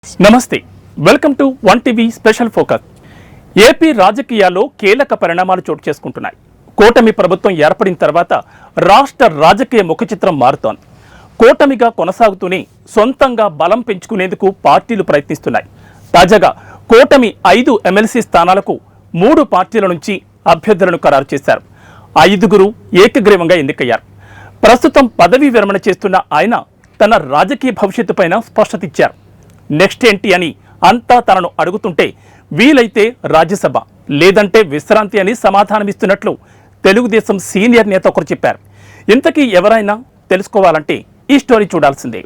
నమస్తే, welcome to one TV special focus. AP రాజకీయాల్లో కీలక పరిణామాలు చోటు చేసుకుంటున్నాయి. కూటమి ప్రభుత్వం ఏర్పడిన తర్వాత రాష్ట్ర రాజకీయ ముఖచిత్రం మారుతోంది. కూటమిగా కొనసాగుతూనే సొంతంగా బలం పెంచుకునేందుకు పార్టీలు ప్రయత్నిస్తున్నాయి. తాజాగా కూటమి 5 ఎమ్మెల్సీ స్థానాలకు 3 పార్టీల నుంచి అభ్యర్థులను ఖరారు చేశారు. 5గురు ఏకగ్రీవంగా ఎన్నికయ్యారు. ప్రస్తుతం పదవీ విరమణ చేస్తున్న ఆయన తన రాజకీయ భవిష్యత్తుపైన స్పష్టత ఇచ్చారు. నెక్స్ట్ ఏంటి అని అంతా తనను అడుగుతుంటే వీలైతే రాజ్యసభ లేదంటే విశ్రాంతి అని సమాధానమిస్తున్నట్లు తెలుగుదేశం సీనియర్ నేత ఒకరు చెప్పారు. ఇంతకీ ఎవరైనా తెలుసుకోవాలంటే ఈ స్టోరీ చూడాల్సిందే.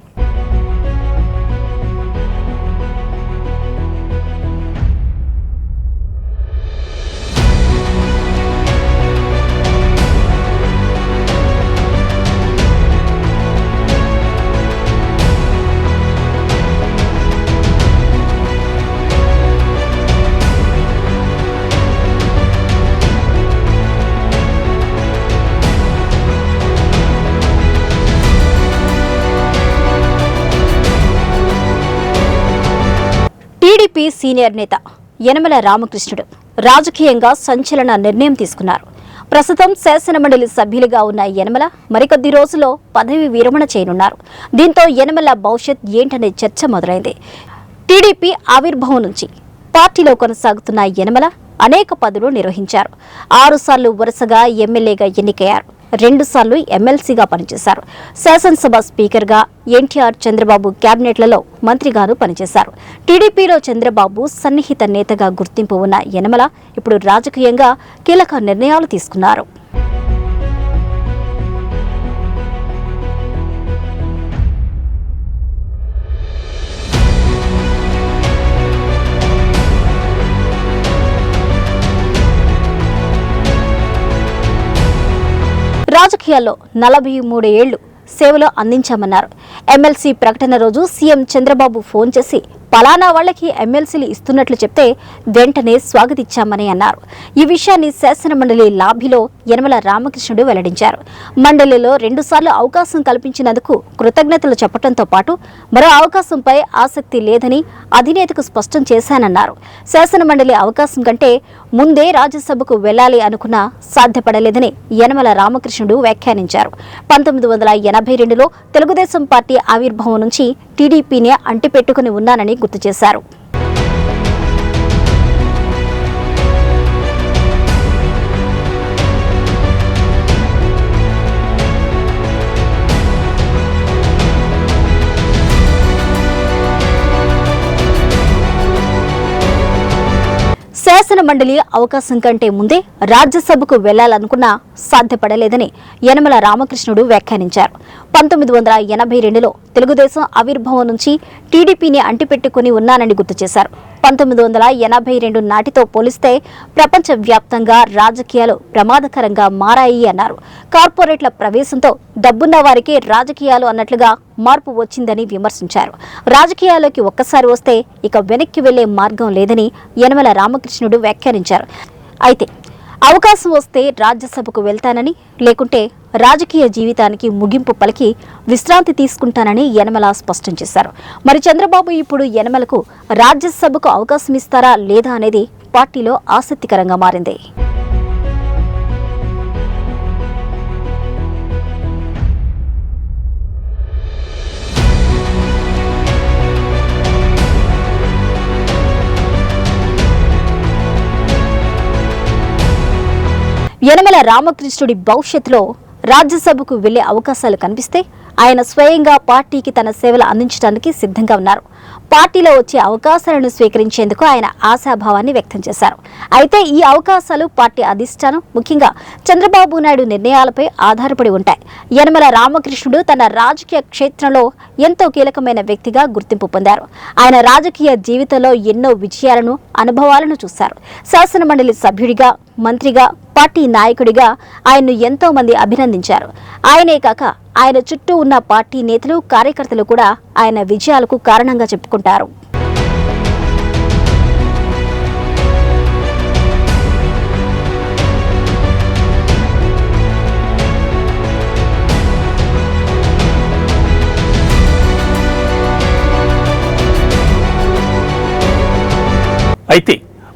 టీడీపీ సీనియర్ నేత యనమల రామకృష్ణుడు రాజకీయంగా సంచలన నిర్ణయం తీసుకున్నారు. ప్రస్తుతం శాసనమండలి సభ్యులుగా ఉన్న యనమల మరికొద్ది రోజుల్లో పదవి విరమణ చేయనున్నారు. దీంతో యనమల భవిష్యత్ ఏంటనే చర్చ మొదలైంది. టీడీపీ ఆవిర్భావం నుంచి పార్టీలో కొనసాగుతున్న యనమల అనేక పదవులు నిర్వహించారు. 6 సార్లు వరుసగా ఎమ్మెల్యేగా ఎన్నికయ్యారు. 2 సార్లు ఎమ్మెల్సీగా పనిచేశారు. శాసనసభ స్పీకర్గా, ఎన్టీఆర్, చంద్రబాబు క్యాబినెట్లలో మంత్రిగాను పనిచేశారు. టీడీపీలో చంద్రబాబు సన్నిహిత నేతగా గుర్తింపు ఉన్న యనమల ఇప్పుడు రాజకీయంగా కీలక నిర్ణయాలు తీసుకున్నారు. రాజకీయాల్లో 43 ఏళ్లు సేవలు అందించామన్నారు. ఎమ్మెల్సీ ప్రకటన రోజు సీఎం చంద్రబాబు ఫోన్ చేసి పలానా వాళ్లకి ఎమ్మెల్సీలు ఇస్తున్నట్లు చెప్తే వెంటనే స్వాగతించామని అన్నారు. ఈ విషయాన్ని శాసనమండలి లాబీలో యనమల రామకృష్ణుడు వెల్లడించారు. మండలిలో 2 సార్లు అవకాశం కల్పించినందుకు కృతజ్ఞతలు చెప్పడంతో పాటు మరో అవకాశంపై ఆసక్తి లేదని అధినేతకు స్పష్టం చేశానన్నారు. శాసనమండలి అవకాశం కంటే ముందే రాజ్యసభకు వెళ్లాలి అనుకున్నా సాధ్యపడలేదని యనమల రామకృష్ణుడు వ్యాఖ్యానించారు. 1982లో తెలుగుదేశం పార్టీ ఆవిర్భావం నుంచి టీడీపీని అంటిపెట్టుకుని ఉన్నానని గుర్తు చేశారు. శాసన మండలి అవకాశం కంటే ముందే రాజ్యసభకు వెళ్లాలనుకున్నా సాధ్యపడలేదని యనమల రామకృష్ణుడు వ్యాఖ్యానించారు. 1982లో తెలుగుదేశం ఆవిర్భావం నుంచి టీడీపీని అంటిపెట్టుకుని ఉన్నానని గుర్తు చేశారు. 1982 నాటితో పోలిస్తే ప్రపంచవ్యాప్తంగా రాజకీయాలు ప్రమాదకరంగా మారాయి అన్నారు. కార్పొరేట్ల ప్రవేశంతో డబ్బున్న వారికి రాజకీయాలు అన్నట్లుగా మార్పు వచ్చిందని విమర్శించారు. రాజకీయాల్లోకి ఒక్కసారి వస్తే ఇక వెనక్కి వెళ్లే మార్గం లేదని యనమల రామకృష్ణుడు వ్యాఖ్యానించారు. అయితే అవకాశం వస్తే రాజ్యసభకు వెళ్తానని, లేకుంటే రాజకీయ జీవితానికి ముగింపు పలికి విశ్రాంతి తీసుకుంటానని యనమల స్పష్టం చేశారు. మరి చంద్రబాబు ఇప్పుడు యనమలకు రాజ్యసభకు అవకాశం ఇస్తారా లేదా అనేది పార్టీలో ఆసక్తికరంగా మారింది. యనమల రామకృష్ణుడి భవిష్యత్తులో రాజ్యసభకు వెళ్లే అవకాశాలు కనిపిస్తే ఆయన స్వయంగా పార్టీకి తన సేవలు అందించడానికి సిద్ధంగా ఉన్నారు. పార్టీలో వచ్చే అవకాశాలను స్వీకరించేందుకు ఆయన ఆశాభావాన్ని వ్యక్తం చేశారు. అయితే ఈ అవకాశాలు పార్టీ అధిష్టానం, ముఖ్యంగా చంద్రబాబు నాయుడు నిర్ణయాలపై ఆధారపడి ఉంటాయి. యనమల రామకృష్ణుడు తన రాజకీయ క్షేత్రంలో ఎంతో కీలకమైన వ్యక్తిగా గుర్తింపు పొందారు. ఆయన రాజకీయ జీవితంలో ఎన్నో విజయాలను, అనుభవాలను చూశారు. శాసనమండలి సభ్యుడిగా, మంత్రిగా, పార్టీ నాయకుడిగా ఆయన్ను ఎంతో మంది అభినందించారు. ఆయనే కాక ఆయన చుట్టూ ఉన్న పార్టీ నేతలు, కార్యకర్తలు కూడా ఆయన విజయాలకు కారణంగా చెప్పుకుంటారు. అయితే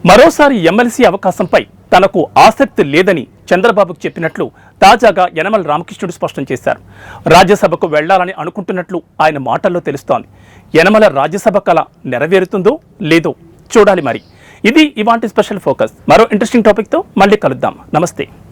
మరోసారి ఎమ్మెల్సీ అవకాశంపై తనకు ఆసక్తి లేదని చంద్రబాబుకు చెప్పినట్లు తాజాగా యనమల రామకృష్ణుడు స్పష్టం చేశారు. రాజ్యసభకు వెళ్లాలని అనుకుంటున్నట్లు ఆయన మాటల్లో తెలుస్తోంది. యనమల రాజ్యసభ కల నెరవేరుతుందో లేదో చూడాలి మరి. ఇది ఇవాంటి స్పెషల్ ఫోకస్. మరో ఇంట్రెస్టింగ్ టాపిక్తో మళ్ళీ కలుద్దాం. నమస్తే.